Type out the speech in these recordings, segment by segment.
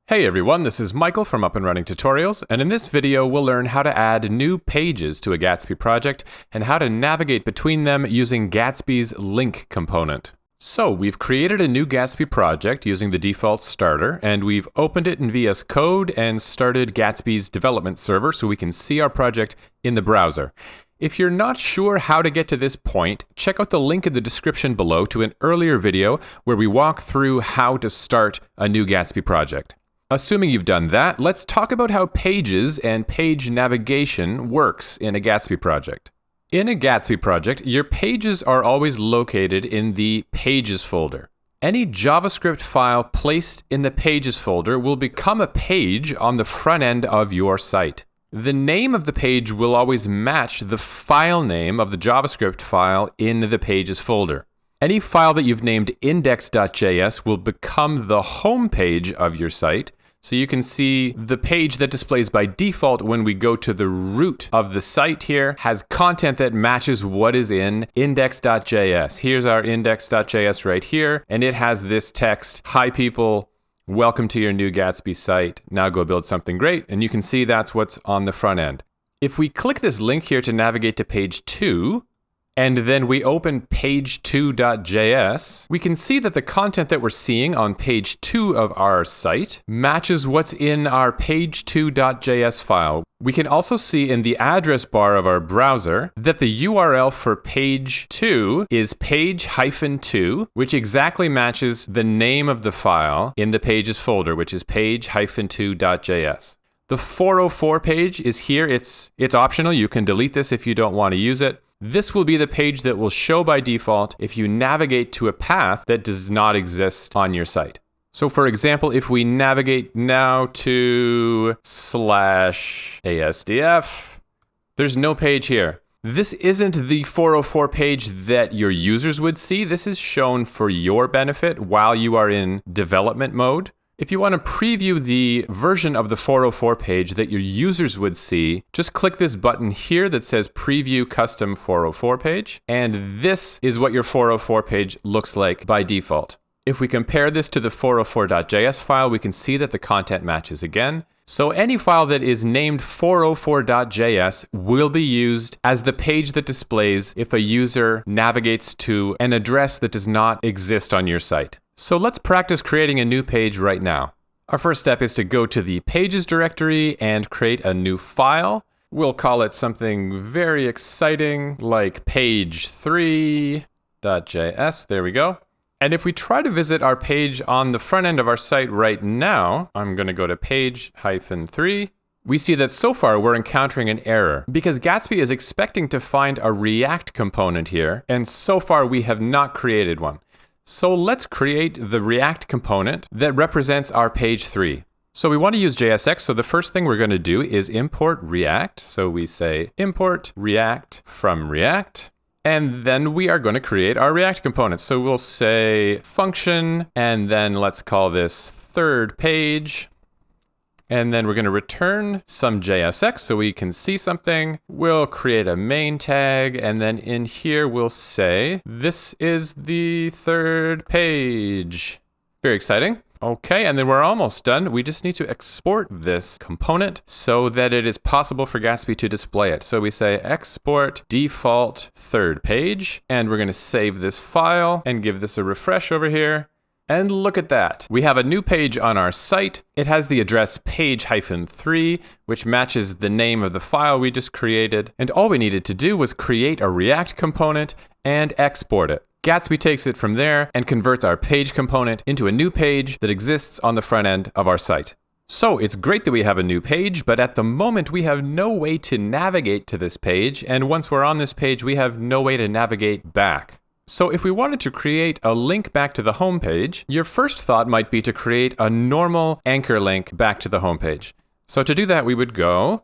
Hey everyone, this is Michael from Up and Running Tutorials, and in this video we'll learn how to add new pages to a Gatsby project and how to navigate between them using Gatsby's Link component. So we've created a new Gatsby project using the default starter, and we've opened it in VS Code and started Gatsby's development server so we can see our project in the browser. If you're not sure how to get to this point, check out the link in the description below to an earlier video where we walk through how to start a new Gatsby project. Assuming you've done that, let's talk about how pages and page navigation works in a Gatsby project. In a Gatsby project, your pages are always located in the Pages folder. Any JavaScript file placed in the Pages folder will become a page on the front end of your site. The name of the page will always match the file name of the JavaScript file in the Pages folder. Any file that you've named index.js will become the home page of your site. So you can see the page that displays by default when we go to the root of the site here has content that matches what is in index.js. Here's our index.js right here, and it has this text, "Hi people, welcome to your new Gatsby site. Now go build something great." And you can see that's what's on the front end. If we click this link here to navigate to page 2, and then we open page2.js, we can see that the content that we're seeing on page 2 of our site matches what's in our page2.js file. We can also see in the address bar of our browser that the URL for page 2 is page-2, which exactly matches the name of the file in the pages folder, which is page-2.js. The 404 page is here. It's optional. You can delete this if you don't want to use it. This will be the page that will show by default if you navigate to a path that does not exist on your site. So for example, if we navigate now to /ASDF, there's no page here. This isn't the 404 page that your users would see. This is shown for your benefit while you are in development mode. If you want to preview the version of the 404 page that your users would see, just click this button here that says Preview Custom 404 Page, and this is what your 404 page looks like by default. If we compare this to the 404.js file, we can see that the content matches again. So any file that is named 404.js will be used as the page that displays if a user navigates to an address that does not exist on your site. So let's practice creating a new page right now. Our first step is to go to the Pages directory and create a new file. We'll call it something very exciting like page3.js. There we go. And if we try to visit our page on the front end of our site right now, I'm going to go to page-3. We see that so far we're encountering an error because Gatsby is expecting to find a React component here, and so far we have not created one. So let's create the React component that represents our page 3. So we want to use JSX, so the first thing we're going to do is import React. So we say import React from React, and then we are going to create our React component. So we'll say function, and then let's call this third page. And then we're going to return some JSX so we can see something. We'll create a main tag, and then in here we'll say, this is the third page. Very exciting. Okay, and then we're almost done. We just need to export this component so that it is possible for Gatsby to display it. So we say export default third page, and we're going to save this file and give this a refresh over here. And look at that. We have a new page on our site. It has the address page-3, which matches the name of the file we just created. And all we needed to do was create a React component and export it. Gatsby takes it from there and converts our page component into a new page that exists on the front end of our site. So it's great that we have a new page, but at the moment we have no way to navigate to this page. And once we're on this page, we have no way to navigate back. So if we wanted to create a link back to the home page, your first thought might be to create a normal anchor link back to the home page. So to do that, we would go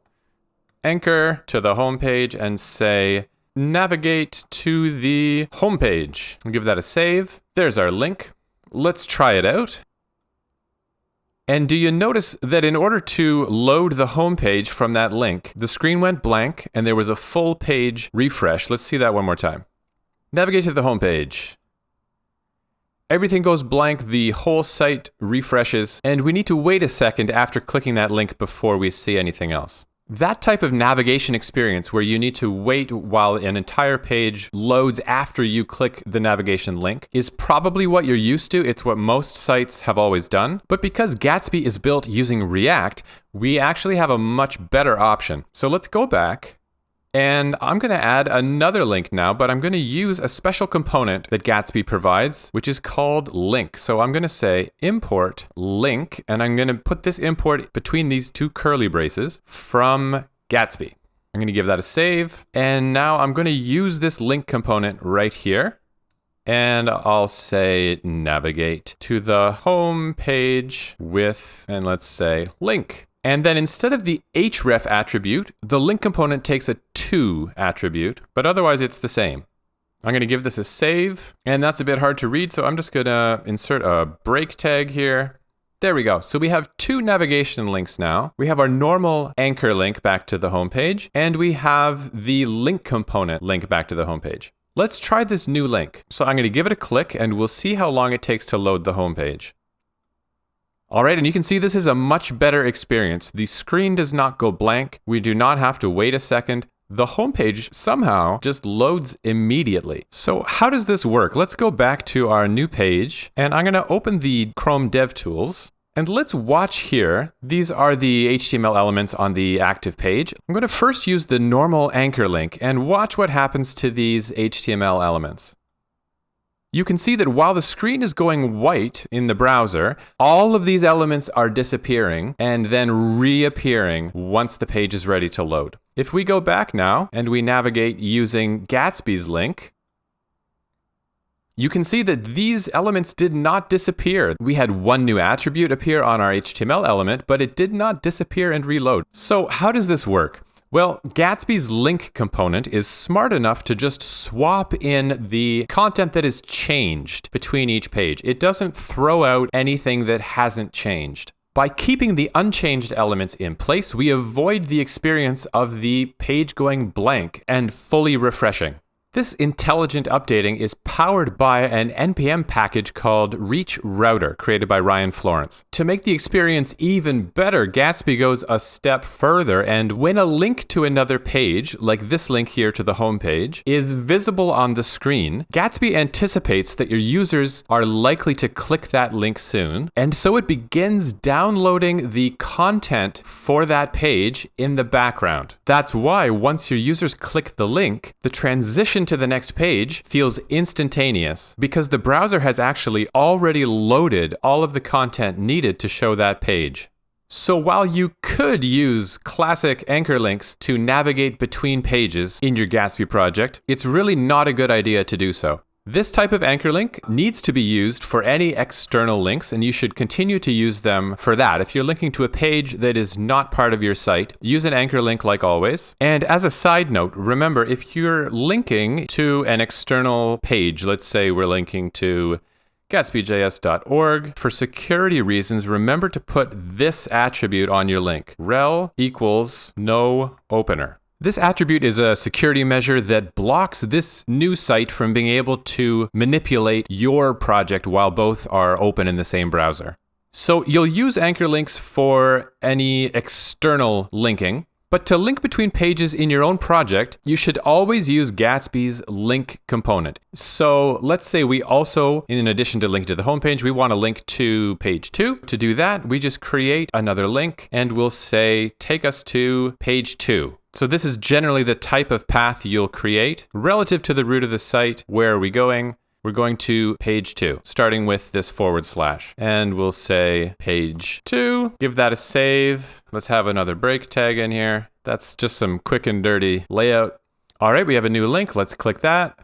anchor to the home page and say navigate to the home page. We'll give that a save. There's our link. Let's try it out. And do you notice that in order to load the home page from that link, the screen went blank and there was a full page refresh? Let's see that one more time. Navigate to the home page. everything goes blank, the whole site refreshes, and we need to wait a second after clicking that link before we see anything else. That type of navigation experience where you need to wait while an entire page loads after you click the navigation link is probably what you're used to. It's what most sites have always done. But because Gatsby is built using React, we actually have a much better option. So let's go back. And I'm going to add another link now, but I'm going to use a special component that Gatsby provides, which is called link. So I'm going to say import link, and I'm going to put this import between these two curly braces from Gatsby. I'm going to give that a save. And now I'm going to use this link component right here. And I'll say navigate to the home page with, and let's say link. And then instead of the href attribute, the link component takes a to attribute, but otherwise it's the same. I'm going to give this a save, and that's a bit hard to read, so I'm just going to insert a break tag here. There we go. So we have two navigation links now. We have our normal anchor link back to the home page, and we have the link component link back to the home page. Let's try this new link. So I'm going to give it a click, and we'll see how long it takes to load the home page. All right, and you can see this is a much better experience. The screen does not go blank. We do not have to wait a second. The homepage somehow just loads immediately. So how does this work? Let's go back to our new page, and I'm going to open the Chrome DevTools. And let's watch here. These are the HTML elements on the active page. I'm going to first use the normal anchor link and watch what happens to these HTML elements. You can see that while the screen is going white in the browser, all of these elements are disappearing and then reappearing once the page is ready to load. If we go back now and we navigate using Gatsby's link, you can see that these elements did not disappear. We had one new attribute appear on our HTML element, but it did not disappear and reload. So how does this work? Well, Gatsby's link component is smart enough to just swap in the content that is changed between each page. It doesn't throw out anything that hasn't changed. By keeping the unchanged elements in place, we avoid the experience of the page going blank and fully refreshing. This intelligent updating is powered by an NPM package called Reach Router, created by Ryan Florence. To make the experience even better, Gatsby goes a step further, and when a link to another page, like this link here to the home page, is visible on the screen, Gatsby anticipates that your users are likely to click that link soon, and so it begins downloading the content for that page in the background. That's why once your users click the link, the transition to the next page feels instantaneous because the browser has actually already loaded all of the content needed to show that page. So while you could use classic anchor links to navigate between pages in your Gatsby project, it's really not a good idea to do so. This type of anchor link needs to be used for any external links, and you should continue to use them for that. If you're linking to a page that is not part of your site, use an anchor link like always. And as a side note, remember, if you're linking to an external page, let's say we're linking to gatsbyjs.org, for security reasons, remember to put this attribute on your link, rel equals no opener. This attribute is a security measure that blocks this new site from being able to manipulate your project while both are open in the same browser. So you'll use anchor links for any external linking, but to link between pages in your own project, you should always use Gatsby's link component. So let's say we also, in addition to link to the homepage, we want to link to page 2. To do that, we just create another link and we'll say, take us to page 2. So this is generally the type of path you'll create relative to the root of the site. Where are we going? We're going to page 2, starting with this /. And we'll say page 2, give that a save. Let's have another break tag in here. That's just some quick and dirty layout. All right, we have a new link. Let's click that.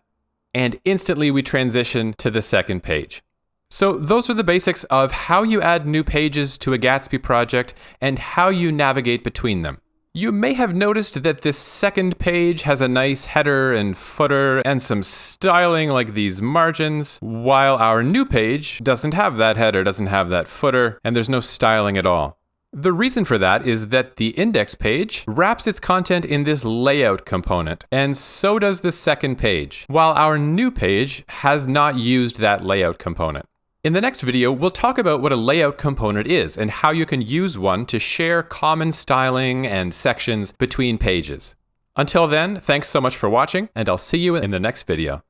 And instantly we transition to the second page. So those are the basics of how you add new pages to a Gatsby project and how you navigate between them. You may have noticed that this second page has a nice header and footer and some styling like these margins, while our new page doesn't have that header, doesn't have that footer, and there's no styling at all. The reason for that is that the index page wraps its content in this layout component, and so does the second page, while our new page has not used that layout component. In the next video, we'll talk about what a layout component is and how you can use one to share common styling and sections between pages. Until then, thanks so much for watching, and I'll see you in the next video.